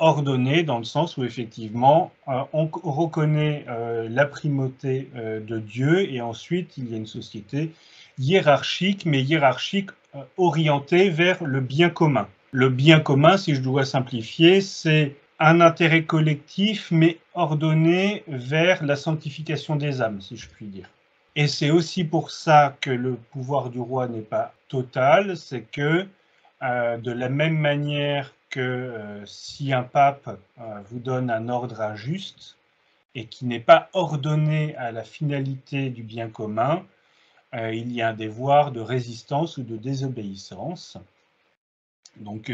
ordonnée dans le sens où effectivement on reconnaît la primauté de Dieu et ensuite il y a une société hiérarchique, mais hiérarchique orientée vers le bien commun. Le bien commun, si je dois simplifier, c'est un intérêt collectif, mais ordonné vers la sanctification des âmes, si je puis dire. Et c'est aussi pour ça que le pouvoir du roi n'est pas total, c'est que de la même manière que si un pape vous donne un ordre injuste et qui n'est pas ordonné à la finalité du bien commun, il y a un devoir de résistance ou de désobéissance. Donc,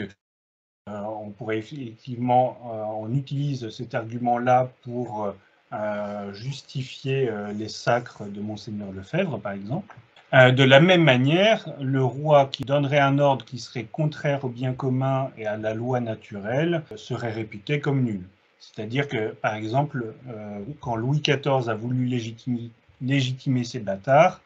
on pourrait effectivement, on utilise cet argument-là pour justifier les sacres de Monseigneur Lefebvre, par exemple. De la même manière, le roi qui donnerait un ordre qui serait contraire au bien commun et à la loi naturelle serait réputé comme nul. C'est-à-dire que, par exemple, quand Louis XIV a voulu légitimer ses bâtards,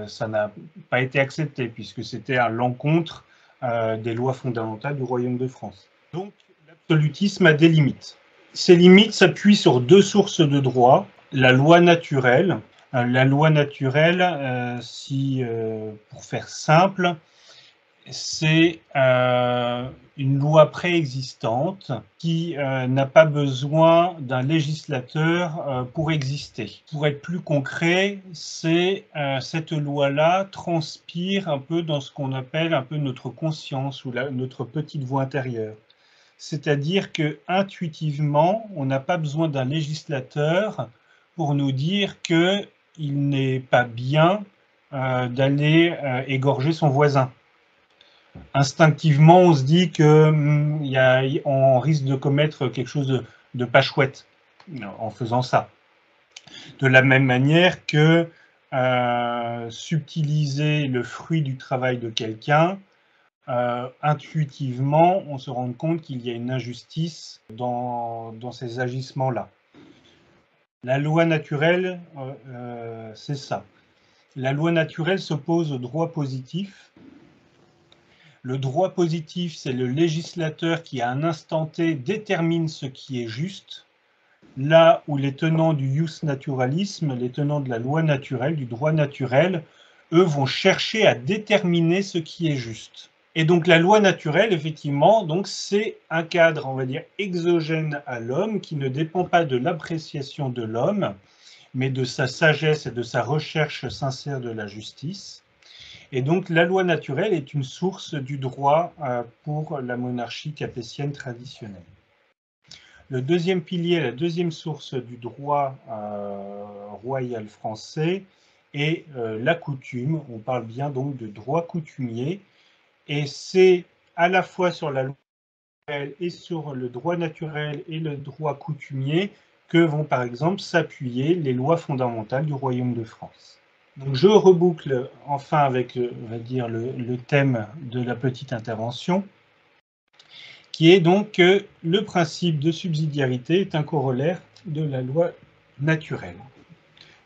ça n'a pas été accepté puisque c'était à l'encontre des lois fondamentales du Royaume de France. Donc, l'absolutisme a des limites. Ces limites s'appuient sur deux sources de droit, la loi naturelle. La loi naturelle, pour faire simple, c'est une loi préexistante qui n'a pas besoin d'un législateur pour exister. Pour être plus concret, cette loi-là transpire un peu dans ce qu'on appelle un peu notre conscience ou notre petite voix intérieure. C'est-à-dire que intuitivement, on n'a pas besoin d'un législateur pour nous dire qu'il n'est pas bien d'aller égorger son voisin. Instinctivement, on se dit qu'on risque de commettre quelque chose de pas chouette en faisant ça. De la même manière que subtiliser le fruit du travail de quelqu'un, intuitivement, on se rend compte qu'il y a une injustice dans ces agissements-là. La loi naturelle, c'est ça. La loi naturelle s'oppose au droit positif. Le droit positif, c'est le législateur qui, à un instant T, détermine ce qui est juste, là où les tenants du jus naturalisme, les tenants de la loi naturelle, du droit naturel, eux vont chercher à déterminer ce qui est juste. Et donc la loi naturelle, effectivement, donc c'est un cadre, on va dire, exogène à l'homme, qui ne dépend pas de l'appréciation de l'homme, mais de sa sagesse et de sa recherche sincère de la justice. Et donc la loi naturelle est une source du droit pour la monarchie capétienne traditionnelle. Le deuxième pilier, la deuxième source du droit royal français est la coutume. On parle bien donc de droit coutumier. Et c'est à la fois sur la loi naturelle et sur le droit naturel et le droit coutumier que vont par exemple s'appuyer les lois fondamentales du Royaume de France. Donc je reboucle enfin avec, on va dire, le thème de la petite intervention, qui est donc que le principe de subsidiarité est un corollaire de la loi naturelle.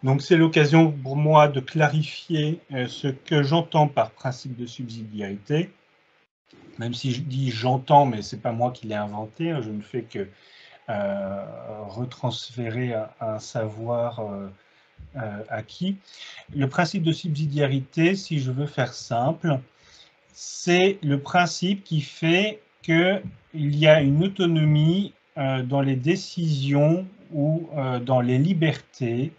Donc c'est l'occasion pour moi de clarifier ce que j'entends par principe de subsidiarité, même si je dis j'entends, mais ce n'est pas moi qui l'ai inventé, je ne fais que retransférer un savoir acquis. Le principe de subsidiarité, si je veux faire simple, c'est le principe qui fait qu'il y a une autonomie dans les décisions ou dans les libertés,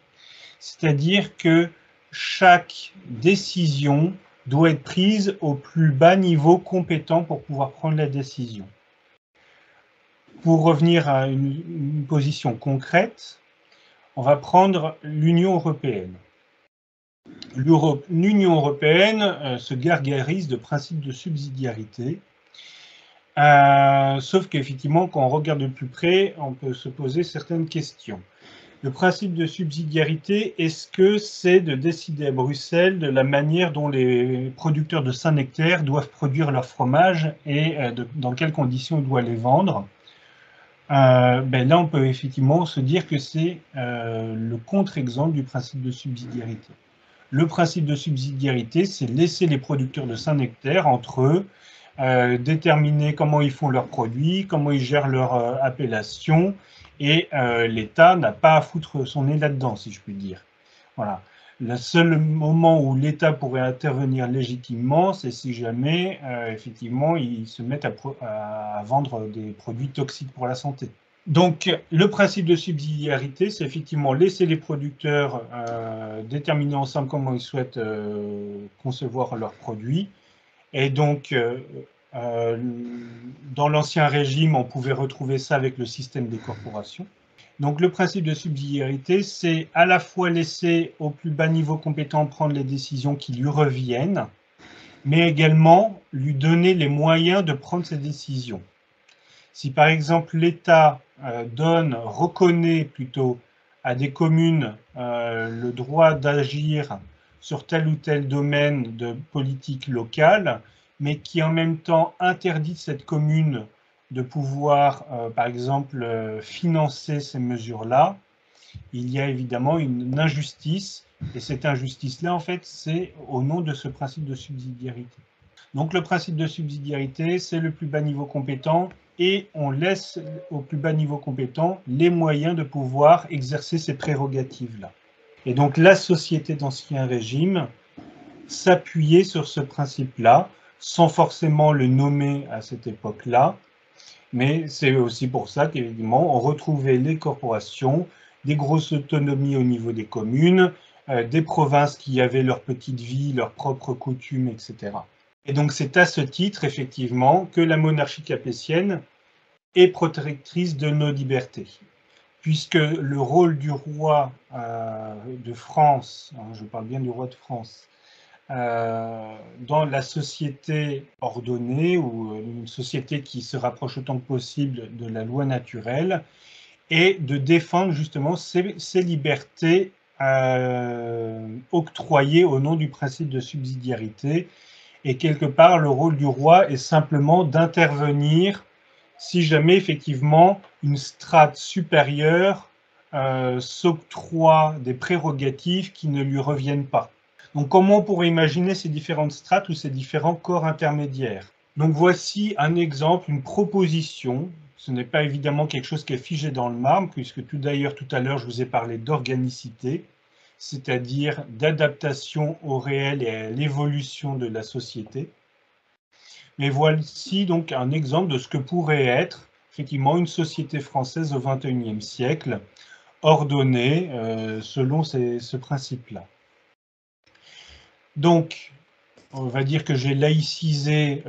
c'est-à-dire que chaque décision doit être prise au plus bas niveau compétent pour pouvoir prendre la décision. Pour revenir à une position concrète, on va prendre l'Union européenne. L'Union européenne se gargarise de principe de subsidiarité, sauf qu'effectivement, quand on regarde de plus près, on peut se poser certaines questions. Le principe de subsidiarité, est-ce que c'est de décider à Bruxelles de la manière dont les producteurs de Saint-Nectaire doivent produire leur fromage et dans quelles conditions ils doivent les vendre? Là, on peut effectivement se dire que c'est le contre-exemple du principe de subsidiarité. Le principe de subsidiarité, c'est laisser les producteurs de Saint-Nectaire entre eux, déterminer comment ils font leurs produits, comment ils gèrent leur appellation, et l'État n'a pas à foutre son nez là-dedans, si je puis dire. Voilà. Le seul moment où l'État pourrait intervenir légitimement, c'est si jamais, effectivement, ils se mettent à vendre des produits toxiques pour la santé. Donc, le principe de subsidiarité, c'est effectivement laisser les producteurs déterminer ensemble comment ils souhaitent concevoir leurs produits. Et donc, dans l'Ancien Régime, on pouvait retrouver ça avec le système des corporations. Donc, le principe de subsidiarité, c'est à la fois laisser au plus bas niveau compétent prendre les décisions qui lui reviennent, mais également lui donner les moyens de prendre ces décisions. Si par exemple l'État reconnaît plutôt à des communes le droit d'agir sur tel ou tel domaine de politique locale, mais qui en même temps interdit cette commune de pouvoir, par exemple, financer ces mesures-là, il y a évidemment une injustice, et cette injustice-là, en fait, c'est au nom de ce principe de subsidiarité. Donc le principe de subsidiarité, c'est le plus bas niveau compétent, et on laisse au plus bas niveau compétent les moyens de pouvoir exercer ces prérogatives-là. Et donc la société d'Ancien Régime s'appuyait sur ce principe-là, sans forcément le nommer à cette époque-là, mais c'est aussi pour ça qu'évidemment, on retrouvait les corporations, des grosses autonomies au niveau des communes, des provinces qui avaient leur petite vie, leurs propres coutumes, etc. Et donc c'est à ce titre, effectivement, que la monarchie capétienne est protectrice de nos libertés, puisque le rôle du roi de France, je parle bien du roi de France, dans la société ordonnée, ou une société qui se rapproche autant que possible de la loi naturelle, est de défendre justement ces libertés octroyées au nom du principe de subsidiarité. Et quelque part, le rôle du roi est simplement d'intervenir si jamais effectivement une strate supérieure s'octroie des prérogatives qui ne lui reviennent pas. Donc comment on pourrait imaginer ces différentes strates ou ces différents corps intermédiaires? Donc voici un exemple, une proposition. Ce n'est pas évidemment quelque chose qui est figé dans le marbre, puisque tout à l'heure, je vous ai parlé d'organicité, c'est-à-dire d'adaptation au réel et à l'évolution de la société. Mais voici donc un exemple de ce que pourrait être effectivement une société française au XXIe siècle, ordonnée selon ce principe-là. Donc, on va dire que j'ai laïcisé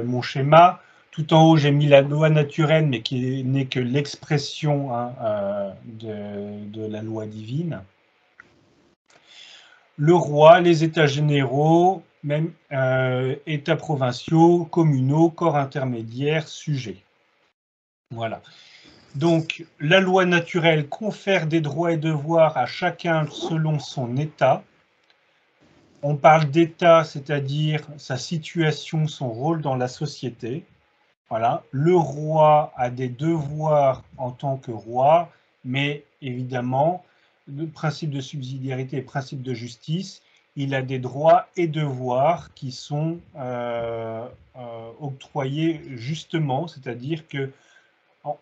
mon schéma. Tout en haut, j'ai mis la loi naturelle, mais qui n'est que l'expression de la loi divine. Le roi, les états généraux, même états provinciaux, communaux, corps intermédiaires, sujets. Voilà. Donc, la loi naturelle confère des droits et devoirs à chacun selon son état. On parle d'état, c'est-à-dire sa situation, son rôle dans la société. Voilà. Le roi a des devoirs en tant que roi, mais évidemment, le principe de subsidiarité et le principe de justice, il a des droits et devoirs qui sont octroyés justement, c'est-à-dire que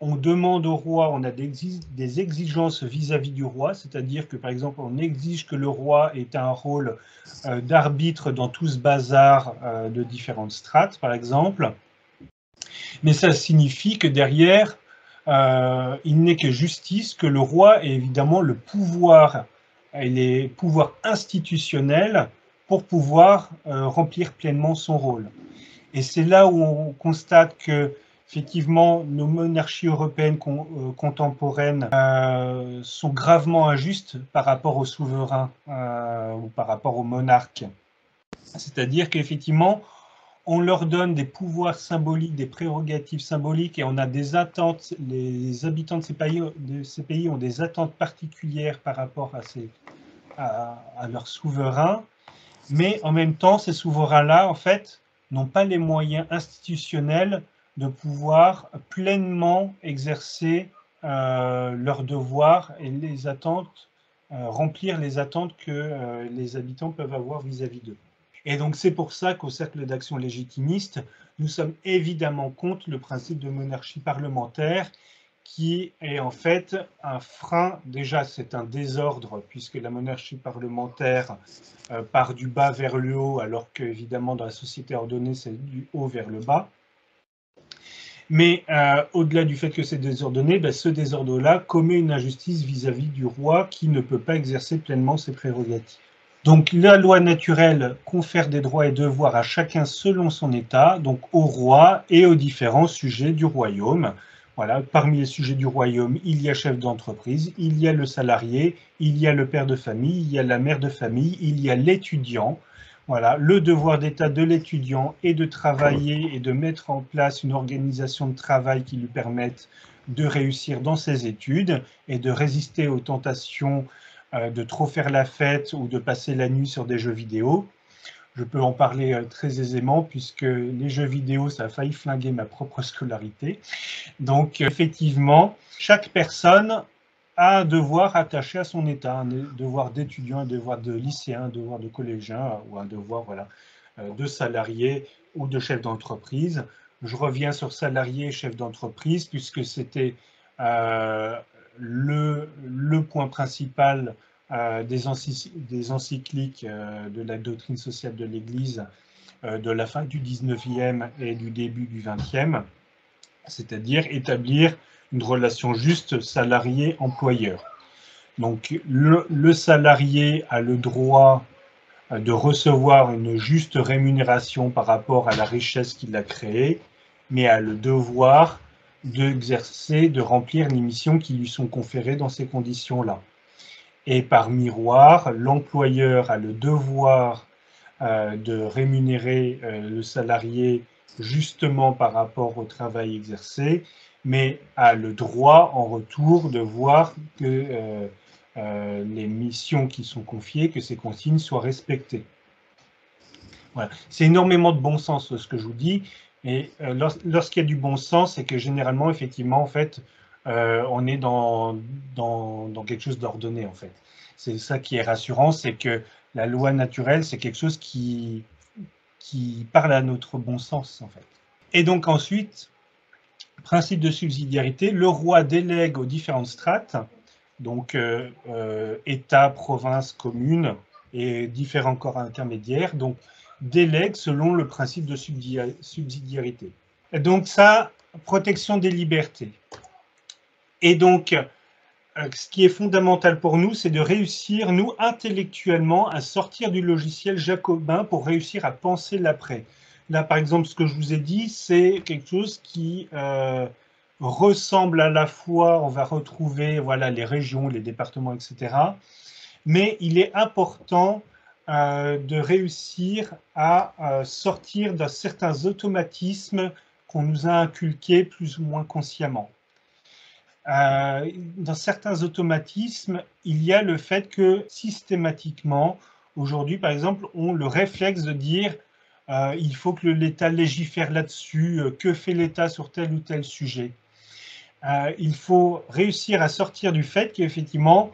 on demande au roi, on a des exigences vis-à-vis du roi, c'est-à-dire que par exemple, on exige que le roi ait un rôle d'arbitre dans tout ce bazar de différentes strates, par exemple. Mais ça signifie que derrière, il n'est que justice que le roi ait évidemment le pouvoir et les pouvoirs institutionnels pour pouvoir remplir pleinement son rôle. Et c'est là où on constate que, effectivement, nos monarchies européennes contemporaines sont gravement injustes par rapport aux souverains ou par rapport aux monarques. C'est-à-dire qu'effectivement, on leur donne des pouvoirs symboliques, des prérogatives symboliques, et on a des attentes, les habitants de ces pays ont des attentes particulières par rapport à leurs souverains, mais en même temps, ces souverains-là, en fait, n'ont pas les moyens institutionnels de pouvoir pleinement exercer leurs devoirs et les attentes, remplir les attentes que les habitants peuvent avoir vis-à-vis d'eux. Et donc c'est pour ça qu'au Cercle d'action légitimiste, nous sommes évidemment contre le principe de monarchie parlementaire, qui est en fait un frein. Déjà, c'est un désordre, puisque la monarchie parlementaire part du bas vers le haut, alors qu'évidemment, dans la société ordonnée, c'est du haut vers le bas. Mais au-delà du fait que c'est désordonné, ce désordre-là commet une injustice vis-à-vis du roi qui ne peut pas exercer pleinement ses prérogatives. Donc la loi naturelle confère des droits et devoirs à chacun selon son état, donc au roi et aux différents sujets du royaume. Voilà, parmi les sujets du royaume, il y a chef d'entreprise, il y a le salarié, il y a le père de famille, il y a la mère de famille, il y a l'étudiant. Voilà, le devoir d'État de l'étudiant est de travailler et de mettre en place une organisation de travail qui lui permette de réussir dans ses études et de résister aux tentations de trop faire la fête ou de passer la nuit sur des jeux vidéo. Je peux en parler très aisément puisque les jeux vidéo, ça a failli flinguer ma propre scolarité. Donc effectivement, chaque personne a un devoir attaché à son état, un devoir d'étudiant, un devoir de lycéen, un devoir de collégien ou un devoir de salarié ou de chef d'entreprise. Je reviens sur salarié et chef d'entreprise puisque c'était le point principal des encycliques de la doctrine sociale de l'Église de la fin du 19e et du début du 20e, c'est-à-dire établir une relation juste salarié-employeur. Donc le salarié a le droit de recevoir une juste rémunération par rapport à la richesse qu'il a créée, mais a le devoir d'exercer, de remplir les missions qui lui sont conférées dans ces conditions-là. Et par miroir, l'employeur a le devoir de rémunérer le salarié justement par rapport au travail exercé, mais a le droit en retour de voir que les missions qui sont confiées, que ces consignes soient respectées. Voilà. C'est énormément de bon sens ce que je vous dis, et lorsqu'il y a du bon sens, c'est que généralement, effectivement, en fait, on est dans quelque chose d'ordonné, en fait. C'est ça qui est rassurant, c'est que la loi naturelle, c'est quelque chose qui parle à notre bon sens, en fait. Et donc ensuite, principe de subsidiarité, le roi délègue aux différentes strates, donc État, province, commune et différents corps intermédiaires, donc délègue selon le principe de subsidiarité. Et donc ça, protection des libertés. Et donc, ce qui est fondamental pour nous, c'est de réussir, nous, intellectuellement, à sortir du logiciel jacobin pour réussir à penser l'après. Là, par exemple, ce que je vous ai dit, c'est quelque chose qui ressemble à la fois, on va retrouver voilà, les régions, les départements, etc. Mais il est important de réussir à sortir de certains automatismes qu'on nous a inculqués plus ou moins consciemment. Dans certains automatismes, il y a le fait que systématiquement, aujourd'hui, par exemple, on le réflexe de dire il faut que l'État légifère là-dessus, que fait l'État sur tel ou tel sujet. Il faut réussir à sortir du fait qu'effectivement,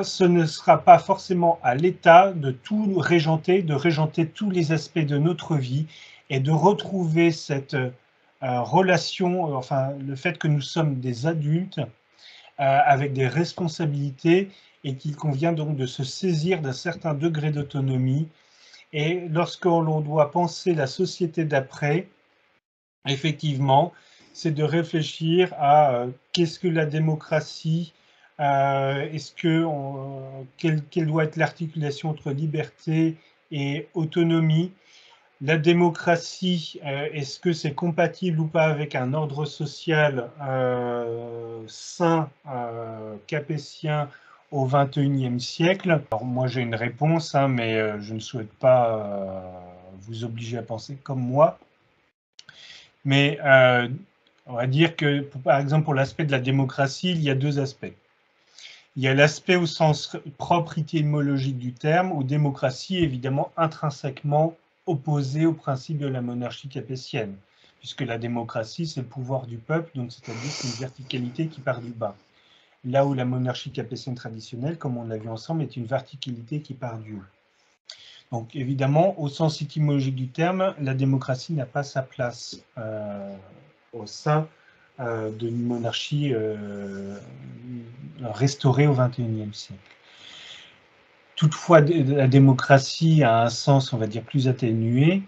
ce ne sera pas forcément à l'État de tout régenter, de régenter tous les aspects de notre vie et de retrouver cette relation, enfin le fait que nous sommes des adultes avec des responsabilités et qu'il convient donc de se saisir d'un certain degré d'autonomie. Et lorsque l'on doit penser la société d'après, effectivement, c'est de réfléchir à qu'est-ce que la démocratie, quelle doit être l'articulation entre liberté et autonomie. La démocratie, est-ce que c'est compatible ou pas avec un ordre social sain, capétien au XXIe siècle? Alors moi j'ai une réponse, hein, mais je ne souhaite pas vous obliger à penser comme moi. Mais on va dire que, par exemple, pour l'aspect de la démocratie, il y a deux aspects. Il y a l'aspect au sens propre étymologique du terme, où démocratie est évidemment intrinsèquement opposée au principe de la monarchie capétienne, puisque la démocratie, c'est le pouvoir du peuple, donc c'est-à-dire c'est une verticalité qui part du bas. Là où la monarchie capétienne traditionnelle, comme on l'a vu ensemble, est une verticalité qui part du haut. Donc évidemment, au sens étymologique du terme, la démocratie n'a pas sa place au sein d'une monarchie restaurée au XXIe siècle. Toutefois, la démocratie a un sens, on va dire, plus atténué,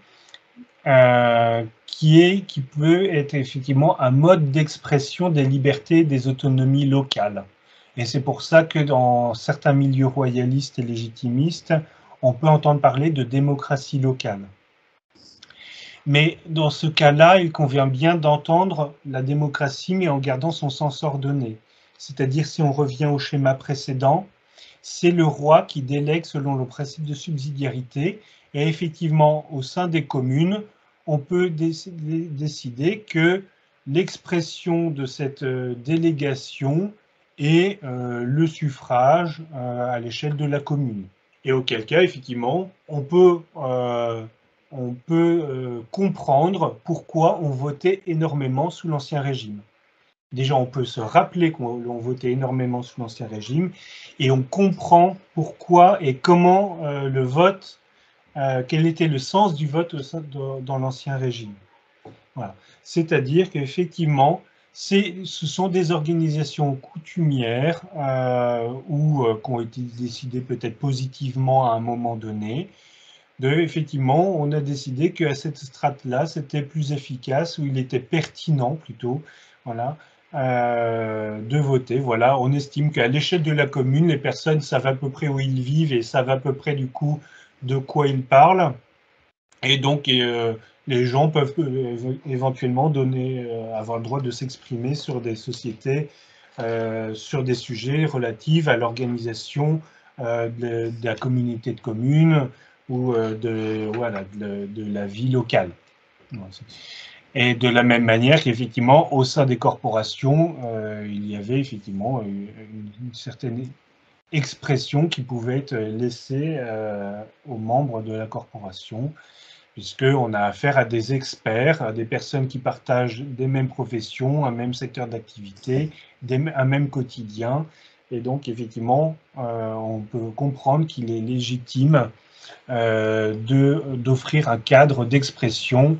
qui peut être effectivement un mode d'expression des libertés et des autonomies locales. Et c'est pour ça que dans certains milieux royalistes et légitimistes, on peut entendre parler de démocratie locale. Mais dans ce cas-là, il convient bien d'entendre la démocratie, mais en gardant son sens ordonné. C'est-à-dire, si on revient au schéma précédent, c'est le roi qui délègue selon le principe de subsidiarité. Et effectivement, au sein des communes, on peut décider que l'expression de cette délégation est le suffrage à l'échelle de la commune. Et auquel cas, effectivement, on peut comprendre pourquoi on votait énormément sous l'Ancien Régime. Déjà, on peut se rappeler qu'on votait énormément sous l'Ancien Régime et on comprend pourquoi et comment le vote, quel était le sens du vote dans l'Ancien Régime. Voilà. C'est-à-dire qu'effectivement, ce sont des organisations coutumières qui ont été décidées peut-être positivement à un moment donné. Effectivement, on a décidé qu'à cette strate-là, c'était plus efficace, ou il était pertinent plutôt, voilà, de voter. Voilà, on estime qu'à l'échelle de la commune, les personnes savent à peu près où ils vivent et savent à peu près du coup de quoi ils parlent. Et donc, les gens peuvent éventuellement avoir le droit de s'exprimer sur des sociétés, sur des sujets relatifs à l'organisation de la communauté de communes ou de la vie locale. Et de la même manière qu'effectivement, au sein des corporations, il y avait effectivement une certaine expression qui pouvait être laissée aux membres de la corporation, puisqu'on a affaire à des experts, à des personnes qui partagent des mêmes professions, un même secteur d'activité, un même quotidien. Et donc, effectivement, on peut comprendre qu'il est légitime d'offrir un cadre d'expression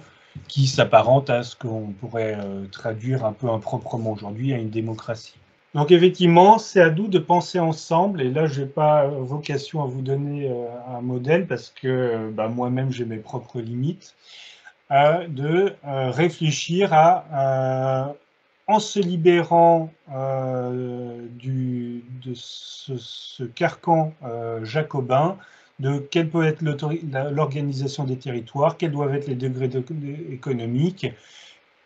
qui s'apparente à ce qu'on pourrait traduire un peu improprement aujourd'hui à une démocratie. Donc effectivement, c'est à nous de penser ensemble, et là je n'ai pas vocation à vous donner un modèle parce que moi-même j'ai mes propres limites, de réfléchir en se libérant de ce carcan jacobin, de quelle peut être l'organisation des territoires, quels doivent être les degrés économiques,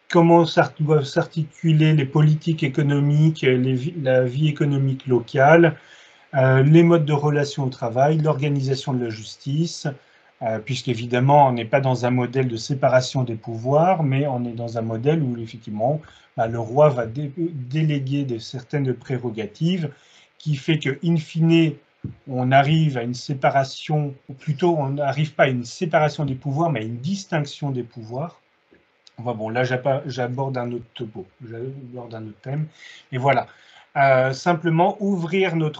comment doivent s'articuler les politiques économiques, la vie économique locale, les modes de relation au travail, l'organisation de la justice, puisqu'évidemment, on n'est pas dans un modèle de séparation des pouvoirs, mais on est dans un modèle où, effectivement, le roi va déléguer certaines prérogatives, qui fait que, in fine, on arrive à une séparation, ou plutôt, on n'arrive pas à une séparation des pouvoirs, mais à une distinction des pouvoirs. Enfin bon, là, j'aborde un autre topo, j'aborde un autre thème. Et voilà. Simplement ouvrir le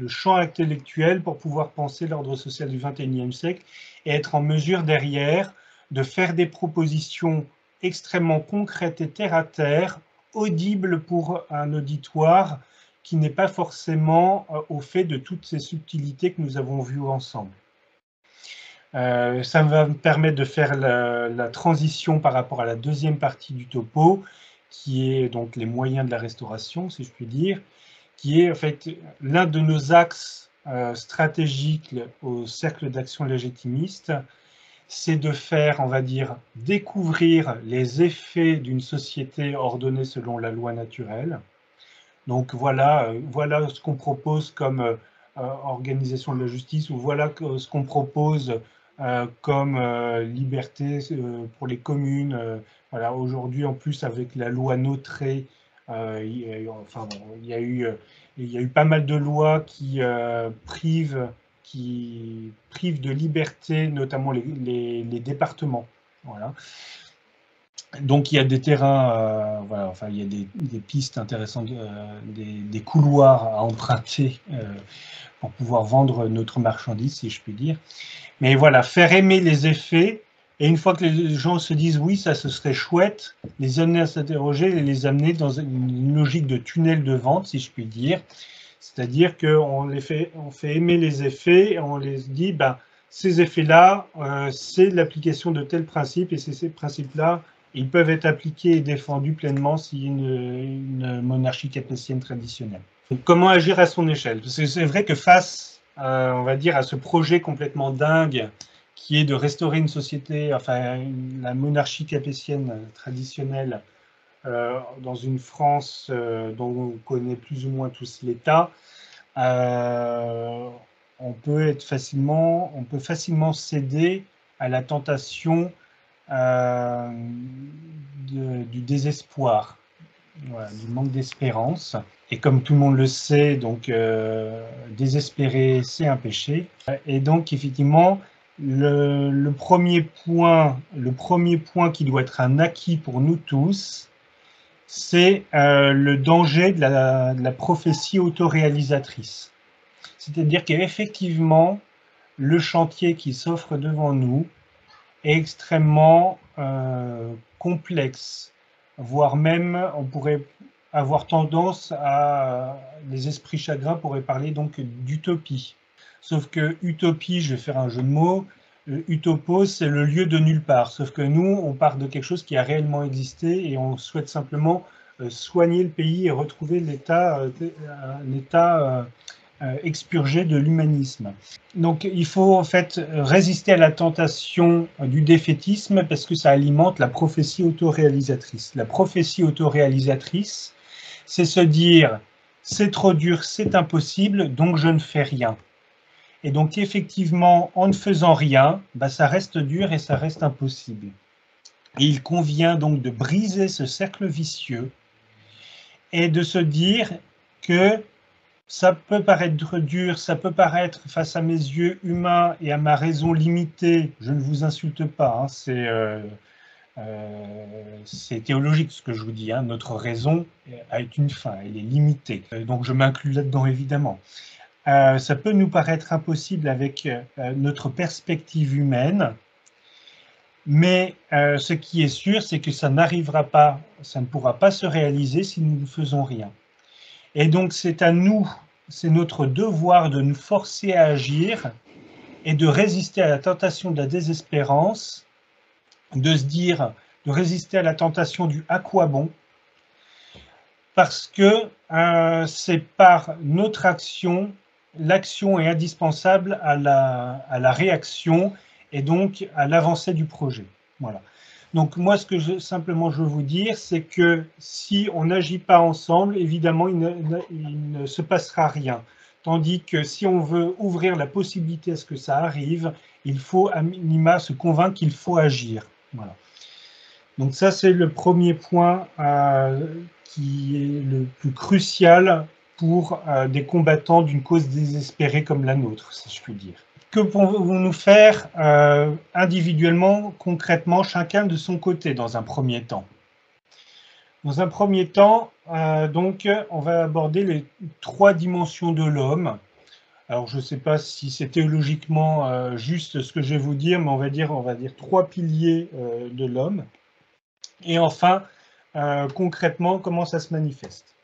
champ intellectuel pour pouvoir penser l'ordre social du XXIe siècle et être en mesure derrière de faire des propositions extrêmement concrètes et terre à terre, audibles pour un auditoire qui n'est pas forcément au fait de toutes ces subtilités que nous avons vues ensemble. Ça va me permettre de faire la transition par rapport à la deuxième partie du topo, qui est donc les moyens de la restauration, si je puis dire, qui est en fait l'un de nos axes stratégiques au cercle d'action légitimiste, c'est de faire, on va dire, découvrir les effets d'une société ordonnée selon la loi naturelle. Donc voilà ce qu'on propose comme organisation de la justice, ou voilà ce qu'on propose comme liberté pour les communes. Voilà, aujourd'hui, en plus, avec la loi Notré, il y a eu pas mal de lois qui privent de liberté, notamment les départements. Voilà. Donc il y a des terrains, voilà, enfin il y a des pistes intéressantes, des couloirs à emprunter pour pouvoir vendre notre marchandise, si je puis dire. Mais voilà, faire aimer les effets, et une fois que les gens se disent oui, ça ce serait chouette, les amener à s'interroger et les amener dans une logique de tunnel de vente, si je puis dire. C'est-à-dire qu'on on fait aimer les effets, et on les dit, ben, ces effets-là, c'est l'application de tels principes, et c'est ces principes-là, ils peuvent être appliqués et défendus pleinement s'il y a une monarchie capétienne traditionnelle. Donc, comment agir à son échelle? Parce que c'est vrai que face, on va dire, à ce projet complètement dingue qui est de restaurer une société, enfin la monarchie capétienne traditionnelle, dans une France dont on connaît plus ou moins tous l'état, on peut facilement céder à la tentation du désespoir, voilà, du manque d'espérance. Et comme tout le monde le sait, donc désespérer, c'est un péché. Et donc effectivement, le premier point qui doit être un acquis pour nous tous, c'est le danger de la prophétie autoréalisatrice. C'est-à-dire qu'effectivement, le chantier qui s'offre devant nous est extrêmement complexe, voire même on pourrait avoir tendance à, les esprits chagrins pourraient parler donc d'utopie. Sauf que utopie, je vais faire un jeu de mots, utopos, c'est le lieu de nulle part. Sauf que nous, on part de quelque chose qui a réellement existé et on souhaite simplement soigner le pays et retrouver un état expurgé de l'humanisme. Donc il faut en fait résister à la tentation du défaitisme parce que ça alimente la prophétie autoréalisatrice. La prophétie autoréalisatrice, c'est se dire c'est trop dur, c'est impossible, donc je ne fais rien. Et donc effectivement, en ne faisant rien, bah, ça reste dur et ça reste impossible. Et il convient donc de briser ce cercle vicieux et de se dire que ça peut paraître dur, ça peut paraître face à mes yeux humains et à ma raison limitée, je ne vous insulte pas, hein, c'est théologique ce que je vous dis, hein, notre raison a une fin, elle est limitée, donc je m'inclus là-dedans évidemment. Ça peut nous paraître impossible avec notre perspective humaine, mais ce qui est sûr, c'est que ça n'arrivera pas, ça ne pourra pas se réaliser si nous ne faisons rien. Et donc c'est à nous, c'est notre devoir de nous forcer à agir et de résister à la tentation de la désespérance, de se dire, de résister à la tentation du à quoi bon, parce que c'est par notre action, l'action est indispensable à la réaction et donc à l'avancée du projet. Voilà. Donc moi, ce que simplement je veux vous dire, c'est que si on n'agit pas ensemble, évidemment, il ne se passera rien. Tandis que si on veut ouvrir la possibilité à ce que ça arrive, il faut à minima se convaincre qu'il faut agir. Voilà. Donc ça, c'est le premier point qui est le plus crucial pour des combattants d'une cause désespérée comme la nôtre, si je puis dire. Que pouvons-nous faire individuellement, concrètement, chacun de son côté, dans un premier temps? Dans un premier temps, donc, on va aborder les 3 dimensions de l'homme. Alors, je ne sais pas si c'est théologiquement juste ce que je vais vous dire, mais on va dire 3 piliers de l'homme. Et enfin, concrètement, comment ça se manifeste.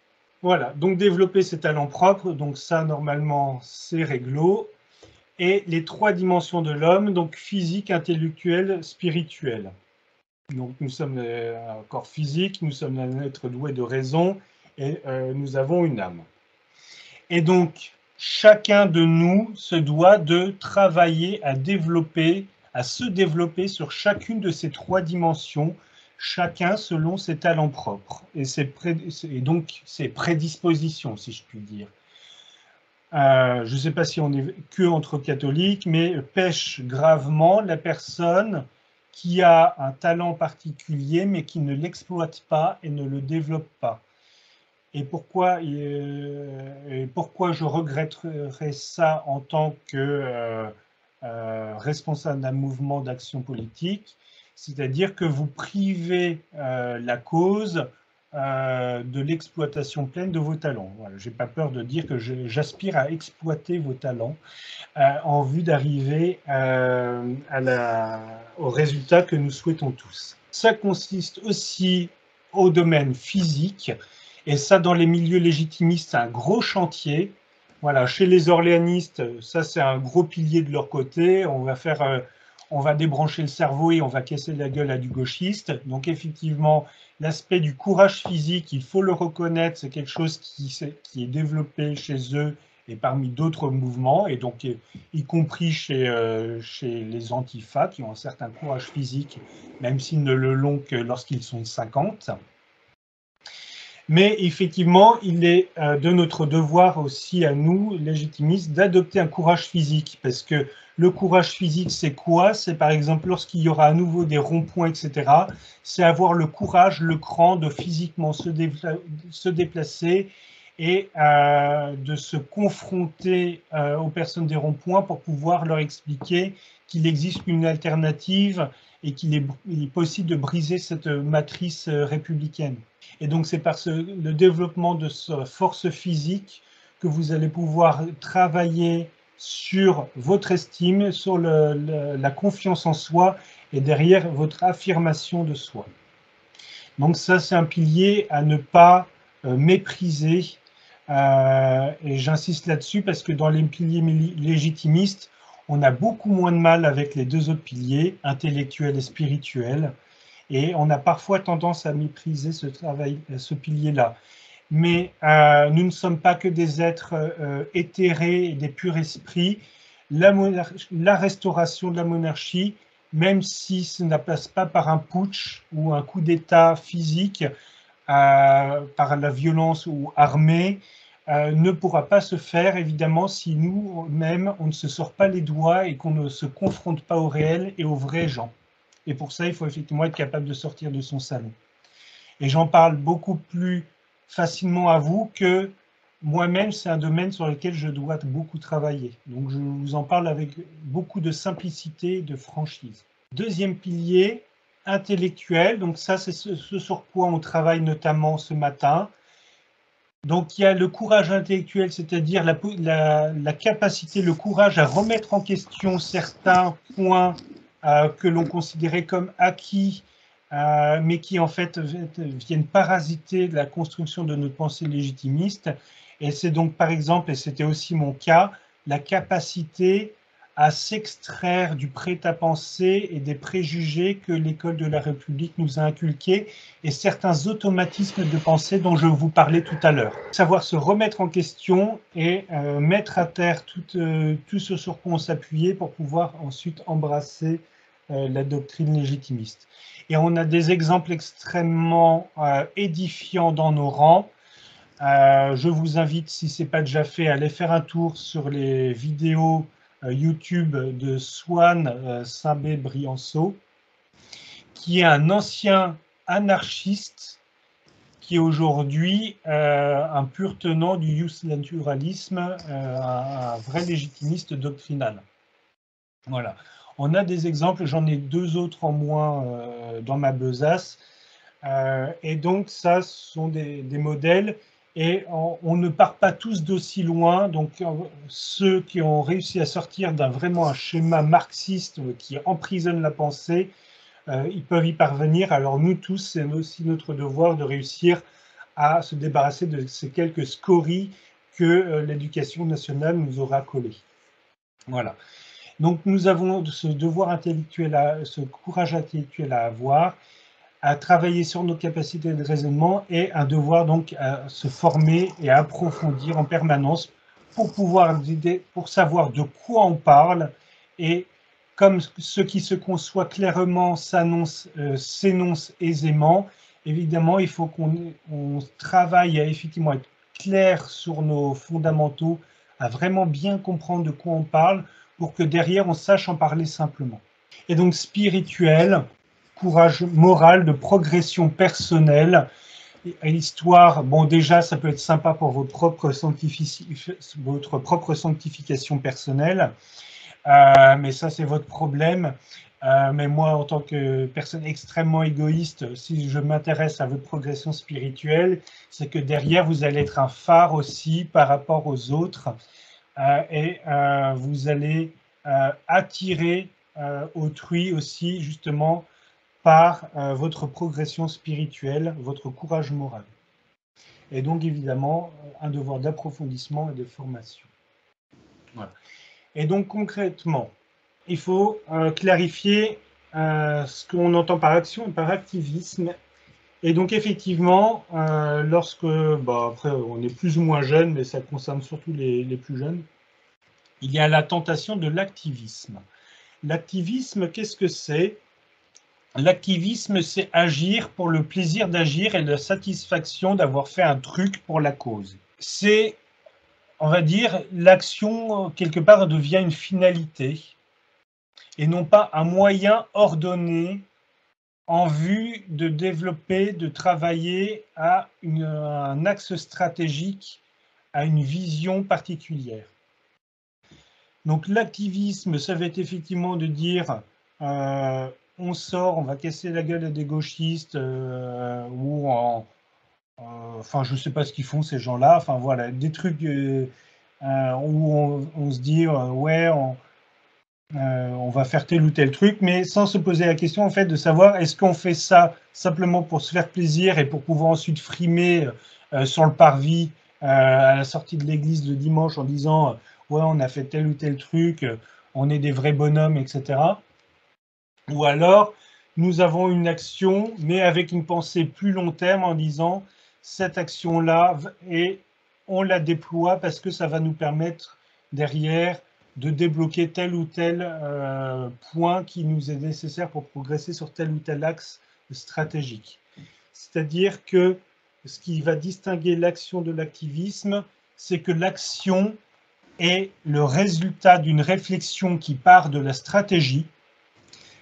Voilà, donc développer ses talents propres, donc ça, normalement, c'est réglo. Et les 3 dimensions de l'homme, donc physique, intellectuel, spirituel. Donc nous sommes un corps physique, nous sommes un être doué de raison et nous avons une âme. Et donc, chacun de nous se doit de travailler à se développer sur chacune de ces 3 dimensions, chacun selon ses talents propres et donc ses prédispositions, si je puis dire. Je ne sais pas si on est que entre catholiques, mais pêche gravement la personne qui a un talent particulier, mais qui ne l'exploite pas et ne le développe pas. Et pourquoi je regretterais ça en tant que responsable d'un mouvement d'action politique? c'est-à-dire que vous privez la cause de l'exploitation pleine de vos talents. Voilà, je n'ai pas peur de dire que j'aspire à exploiter vos talents en vue d'arriver au résultat que nous souhaitons tous. Ça consiste aussi au domaine physique, et ça, dans les milieux légitimistes, c'est un gros chantier. Voilà, chez les orléanistes, ça c'est un gros pilier de leur côté. On va débrancher le cerveau et on va casser la gueule à du gauchiste. Donc effectivement, l'aspect du courage physique, il faut le reconnaître, c'est quelque chose qui est développé chez eux et parmi d'autres mouvements, et donc y compris chez les antifas qui ont un certain courage physique, même s'ils ne le l'ont que lorsqu'ils sont 50. Mais effectivement, il est de notre devoir aussi à nous, légitimistes, d'adopter un courage physique, parce que le courage physique, c'est quoi? C'est par exemple lorsqu'il y aura à nouveau des ronds-points, etc. C'est avoir le courage, le cran de physiquement se déplacer et de se confronter aux personnes des ronds-points pour pouvoir leur expliquer qu'il existe une alternative et qu'il est possible de briser cette matrice républicaine. Et donc c'est par le développement de cette force physique que vous allez pouvoir travailler sur votre estime, sur la confiance en soi et derrière votre affirmation de soi. Donc ça, c'est un pilier à ne pas mépriser. Et j'insiste là-dessus parce que dans les piliers légitimistes, on a beaucoup moins de mal avec les deux autres piliers, intellectuel et spirituel. Et on a parfois tendance à mépriser ce pilier-là. Mais nous ne sommes pas que des êtres éthérés et des purs esprits. La restauration de la monarchie, même si ce ne passe pas par un putsch ou un coup d'État physique, par la violence ou armée, ne pourra pas se faire, évidemment, si nous-mêmes, on ne se sort pas les doigts et qu'on ne se confronte pas au réel et aux vrais gens. Et pour ça, il faut effectivement être capable de sortir de son salon. Et j'en parle beaucoup plus facilement à vous que moi-même, c'est un domaine sur lequel je dois beaucoup travailler. Donc, je vous en parle avec beaucoup de simplicité et de franchise. Deuxième pilier, intellectuel. Donc, ça, c'est ce sur quoi on travaille notamment ce matin. Donc, il y a le courage intellectuel, c'est-à-dire la capacité, le courage à remettre en question certains points que l'on considérait comme acquis, mais qui en fait viennent parasiter la construction de notre pensée légitimiste. Et c'est donc par exemple, et c'était aussi mon cas, la capacité à s'extraire du prêt-à-penser et des préjugés que l'école de la République nous a inculqués et certains automatismes de pensée dont je vous parlais tout à l'heure. Savoir se remettre en question et mettre à terre tout ce sur quoi on s'appuyait pour pouvoir ensuite embrasser la doctrine légitimiste. Et on a des exemples extrêmement édifiants dans nos rangs. Je vous invite, si ce n'est pas déjà fait, à aller faire un tour sur les vidéos YouTube de Swan Saint-Bé-Brianceau, qui est un ancien anarchiste qui est aujourd'hui un pur tenant du justnaturalisme, un vrai légitimiste doctrinal. Voilà. On a des exemples, j'en ai deux autres en moins dans ma besace. Et donc, ça, ce sont des modèles. Et on ne part pas tous d'aussi loin. Donc, ceux qui ont réussi à sortir vraiment un schéma marxiste qui emprisonne la pensée, ils peuvent y parvenir. Alors, nous tous, c'est aussi notre devoir de réussir à se débarrasser de ces quelques scories que l'éducation nationale nous aura collées. Voilà. Donc, nous avons ce devoir intellectuel, ce courage intellectuel à avoir, à travailler sur nos capacités de raisonnement et un devoir donc à se former et à approfondir en permanence pour savoir de quoi on parle. Et comme ce qui se conçoit clairement s'énonce aisément, évidemment, il faut qu'on travaille à effectivement être clair sur nos fondamentaux, à vraiment bien comprendre de quoi on parle, pour que derrière, on sache en parler simplement. Et donc, spirituel, courage moral, de progression personnelle, histoire, bon déjà, ça peut être sympa pour votre propre sanctification personnelle, mais ça, c'est votre problème. Mais moi, en tant que personne extrêmement égoïste, si je m'intéresse à votre progression spirituelle, c'est que derrière, vous allez être un phare aussi par rapport aux autres et vous allez attirer autrui aussi, justement, par votre progression spirituelle, votre courage moral. Et donc, évidemment, un devoir d'approfondissement et de formation. Voilà. Et donc, concrètement, il faut clarifier ce qu'on entend par action et par activisme. Et donc, effectivement, lorsque, après, on est plus ou moins jeune, mais ça concerne surtout les plus jeunes, il y a la tentation de l'activisme. L'activisme, qu'est-ce que c'est? L'activisme, c'est agir pour le plaisir d'agir et la satisfaction d'avoir fait un truc pour la cause. C'est, on va dire, l'action, quelque part, devient une finalité et non pas un moyen ordonné en vue de développer, de travailler à un axe stratégique, à une vision particulière. Donc l'activisme, ça va être effectivement de dire on sort, on va casser la gueule à des gauchistes enfin je ne sais pas ce qu'ils font ces gens-là, enfin voilà, des trucs où on se dit ouais, on va faire tel ou tel truc, mais sans se poser la question en fait de savoir est-ce qu'on fait ça simplement pour se faire plaisir et pour pouvoir ensuite frimer sur le parvis à la sortie de l'église le dimanche en disant ouais on a fait tel ou tel truc, on est des vrais bonhommes, etc. Ou alors nous avons une action mais avec une pensée plus long terme en disant cette action-là et on la déploie parce que ça va nous permettre derrière de débloquer tel ou tel point qui nous est nécessaire pour progresser sur tel ou tel axe stratégique. C'est-à-dire que ce qui va distinguer l'action de l'activisme, c'est que l'action est le résultat d'une réflexion qui part de la stratégie,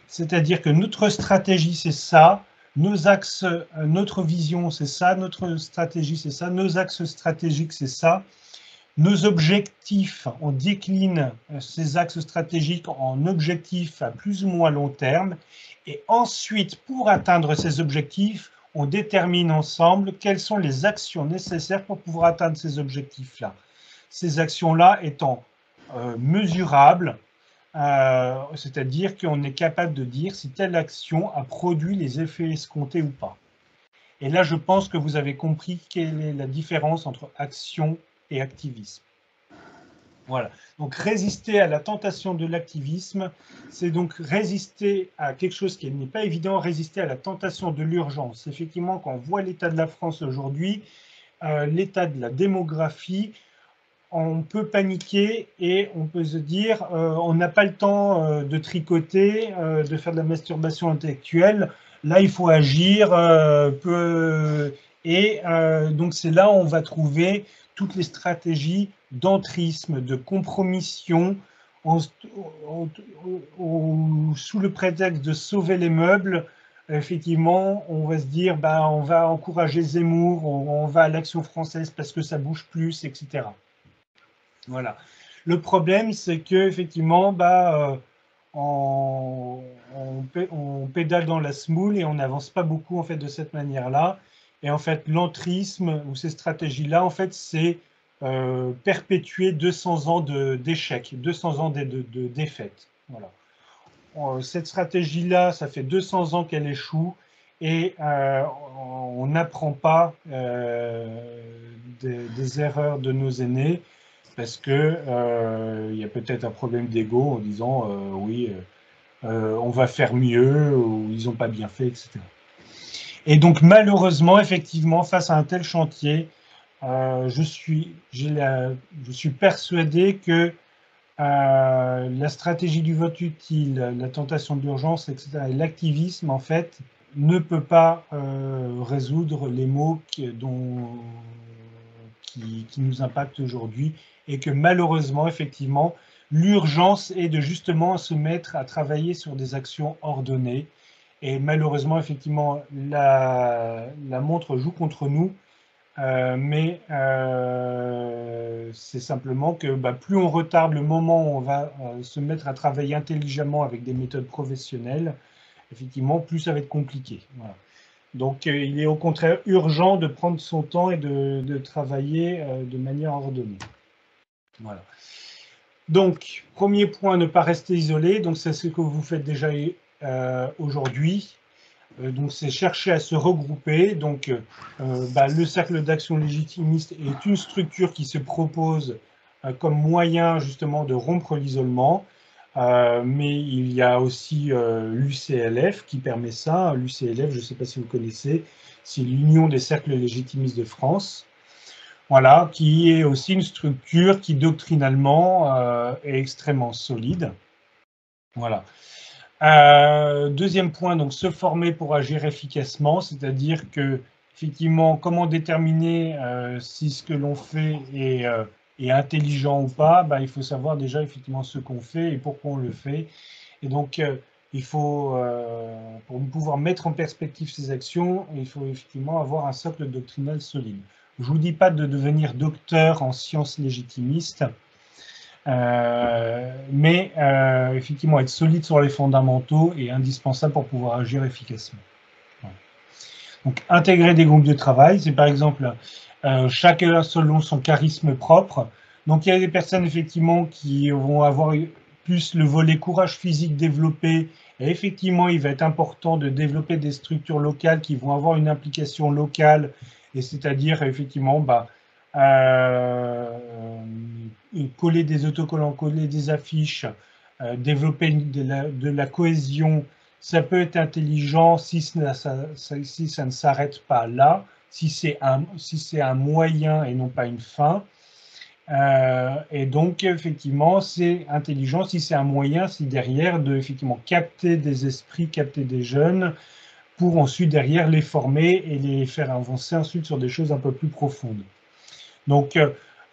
c'est-à-dire que notre stratégie, c'est ça, nos axes, notre vision, c'est ça, notre stratégie, c'est ça, nos axes stratégiques, c'est ça, nos objectifs, on décline ces axes stratégiques en objectifs à plus ou moins long terme. Et ensuite, pour atteindre ces objectifs, on détermine ensemble quelles sont les actions nécessaires pour pouvoir atteindre ces objectifs-là. Ces actions-là étant mesurables, c'est-à-dire qu'on est capable de dire si telle action a produit les effets escomptés ou pas. Et là, je pense que vous avez compris quelle est la différence entre action et activisme. Voilà. Donc résister à la tentation de l'activisme, c'est donc résister à quelque chose qui n'est pas évident, résister à la tentation de l'urgence. Effectivement, quand on voit l'état de la France aujourd'hui, l'état de la démographie, on peut paniquer et on peut se dire on n'a pas le temps de tricoter, de faire de la masturbation intellectuelle. Là, il faut agir. Donc, c'est là où on va trouver toutes les stratégies d'entrisme, de compromission, sous le prétexte de sauver les meubles. Effectivement, on va se dire on va encourager Zemmour, on va à l'Action française parce que ça bouge plus, etc. Voilà. Le problème, c'est que effectivement, on pédale dans la semoule et on n'avance pas beaucoup en fait de cette manière-là. Et en fait, l'entrisme ou ces stratégies-là, en fait, c'est perpétuer 200 ans d'échecs, 200 ans de défaites. Voilà. Cette stratégie-là, ça fait 200 ans qu'elle échoue et on n'apprend pas des erreurs de nos aînés parce que il y a peut-être un problème d'ego en disant oui, on va faire mieux ou ils n'ont pas bien fait, etc. Et donc malheureusement, effectivement, face à un tel chantier, je suis persuadé que la stratégie du vote utile, la tentation d'urgence, etc., et l'activisme, en fait, ne peut pas résoudre les maux qui nous impactent aujourd'hui et que malheureusement, effectivement, l'urgence est de justement se mettre à travailler sur des actions ordonnées. Et malheureusement, effectivement, la montre joue contre nous mais c'est simplement que plus on retarde le moment où on va se mettre à travailler intelligemment avec des méthodes professionnelles, effectivement, plus ça va être compliqué. Voilà. Donc, il est au contraire urgent de prendre son temps et de travailler de manière ordonnée. Voilà. Donc, premier point, ne pas rester isolé. Donc, c'est ce que vous faites déjà aujourd'hui. Donc, c'est chercher à se regrouper. Donc, le Cercle d'Action Légitimiste est une structure qui se propose comme moyen justement de rompre l'isolement. Mais il y a aussi l'UCLF qui permet ça. L'UCLF, je ne sais pas si vous connaissez, c'est l'Union des cercles légitimistes de France. Voilà, qui est aussi une structure qui doctrinalement est extrêmement solide. Voilà. Deuxième point, donc se former pour agir efficacement, c'est-à-dire que effectivement, comment déterminer si ce que l'on fait est intelligent ou pas, il faut savoir déjà effectivement ce qu'on fait et pourquoi on le fait. Et donc, il faut, pour pouvoir mettre en perspective ces actions, il faut effectivement avoir un socle doctrinal solide. Je ne vous dis pas de devenir docteur en sciences légitimistes, mais effectivement, être solide sur les fondamentaux est indispensable pour pouvoir agir efficacement. Voilà. Donc, intégrer des groupes de travail, c'est par exemple chacun selon son charisme propre. Donc, il y a des personnes effectivement qui vont avoir plus le volet courage physique développé. Et effectivement, il va être important de développer des structures locales qui vont avoir une implication locale, et c'est-à-dire effectivement coller des autocollants, coller des affiches, développer de la cohésion. Ça peut être intelligent si ça ne s'arrête pas là, si c'est un moyen et non pas une fin. Et donc, effectivement, c'est intelligent si c'est un moyen, si derrière, de effectivement capter des esprits, capter des jeunes, pour ensuite, derrière, les former et les faire avancer ensuite sur des choses un peu plus profondes. Donc,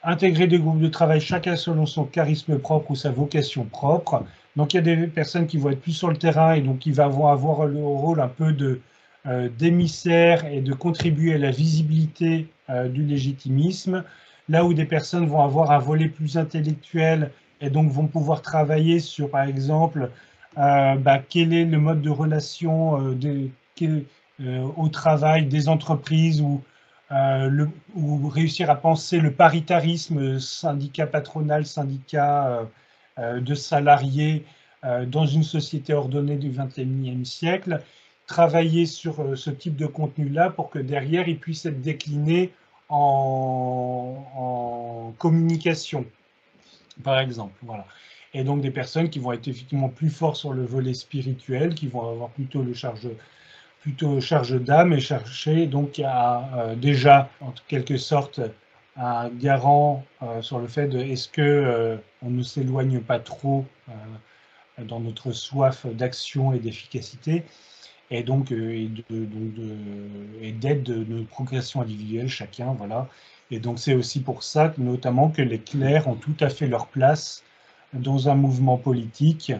intégrer des groupes de travail, chacun selon son charisme propre ou sa vocation propre. Donc, il y a des personnes qui vont être plus sur le terrain et donc qui vont avoir le rôle un peu d'émissaire et de contribuer à la visibilité du légitimisme, là où des personnes vont avoir un volet plus intellectuel et donc vont pouvoir travailler sur, par exemple, quel est le mode de relation au travail des entreprises ou réussir à penser le paritarisme syndicat patronal, syndicat de salariés dans une société ordonnée du XXIe siècle, travailler sur ce type de contenu-là pour que derrière, il puisse être décliné en communication, par exemple. Voilà. Et donc des personnes qui vont être effectivement plus fortes sur le volet spirituel, qui vont avoir plutôt charge d'âme et chercher donc à déjà en quelque sorte un garant sur le fait de est-ce que on ne s'éloigne pas trop dans notre soif d'action et d'efficacité et donc et d'aide de progression individuelle chacun, voilà. Et donc c'est aussi pour ça que, notamment que les clercs ont tout à fait leur place dans un mouvement politique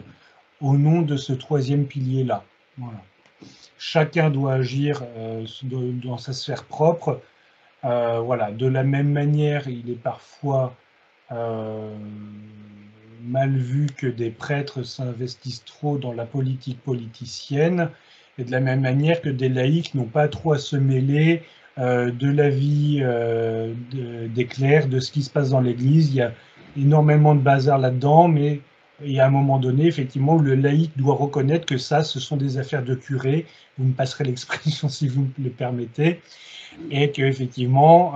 au nom de ce troisième pilier-là. Voilà. Chacun doit agir dans sa sphère propre. Voilà. De la même manière, il est parfois mal vu que des prêtres s'investissent trop dans la politique politicienne, et de la même manière que des laïcs n'ont pas trop à se mêler de la vie des clercs, de ce qui se passe dans l'Église. Il y a énormément de bazar là-dedans, mais il y a un moment donné, effectivement, où le laïc doit reconnaître que ça, ce sont des affaires de curé. Vous me passerez l'expression si vous me le permettez. Et qu'effectivement,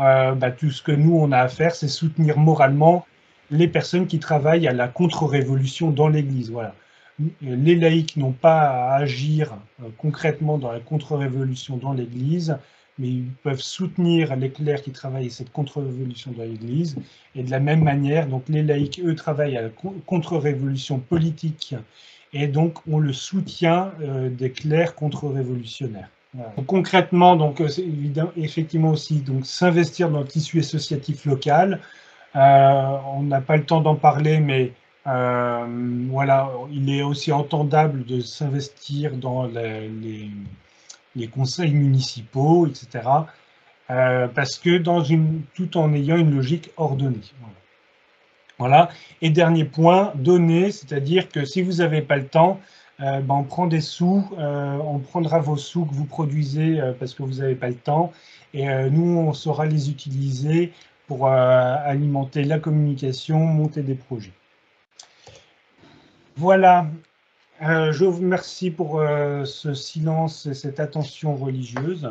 tout ce que nous, on a à faire, c'est soutenir moralement les personnes qui travaillent à la contre-révolution dans l'Église. Voilà. Les laïcs n'ont pas à agir concrètement dans la contre-révolution dans l'Église, mais ils peuvent soutenir les clercs qui travaillent à cette contre-révolution dans l'Église. Et de la même manière, donc les laïcs, eux, travaillent à la contre-révolution politique, et donc on le soutien des clercs contre-révolutionnaires. Voilà. Donc, concrètement, donc c'est effectivement aussi donc s'investir dans le tissu associatif local. On n'a pas le temps d'en parler, mais voilà, il est aussi entendable de s'investir dans les conseils municipaux, etc. parce que tout en ayant une logique ordonnée. Voilà. Et dernier point, donner, c'est-à-dire que si vous n'avez pas le temps, on prend des sous, on prendra vos sous que vous produisez parce que vous n'avez pas le temps, et nous, on saura les utiliser pour alimenter la communication, monter des projets. Voilà. Je vous remercie pour ce silence et cette attention religieuse.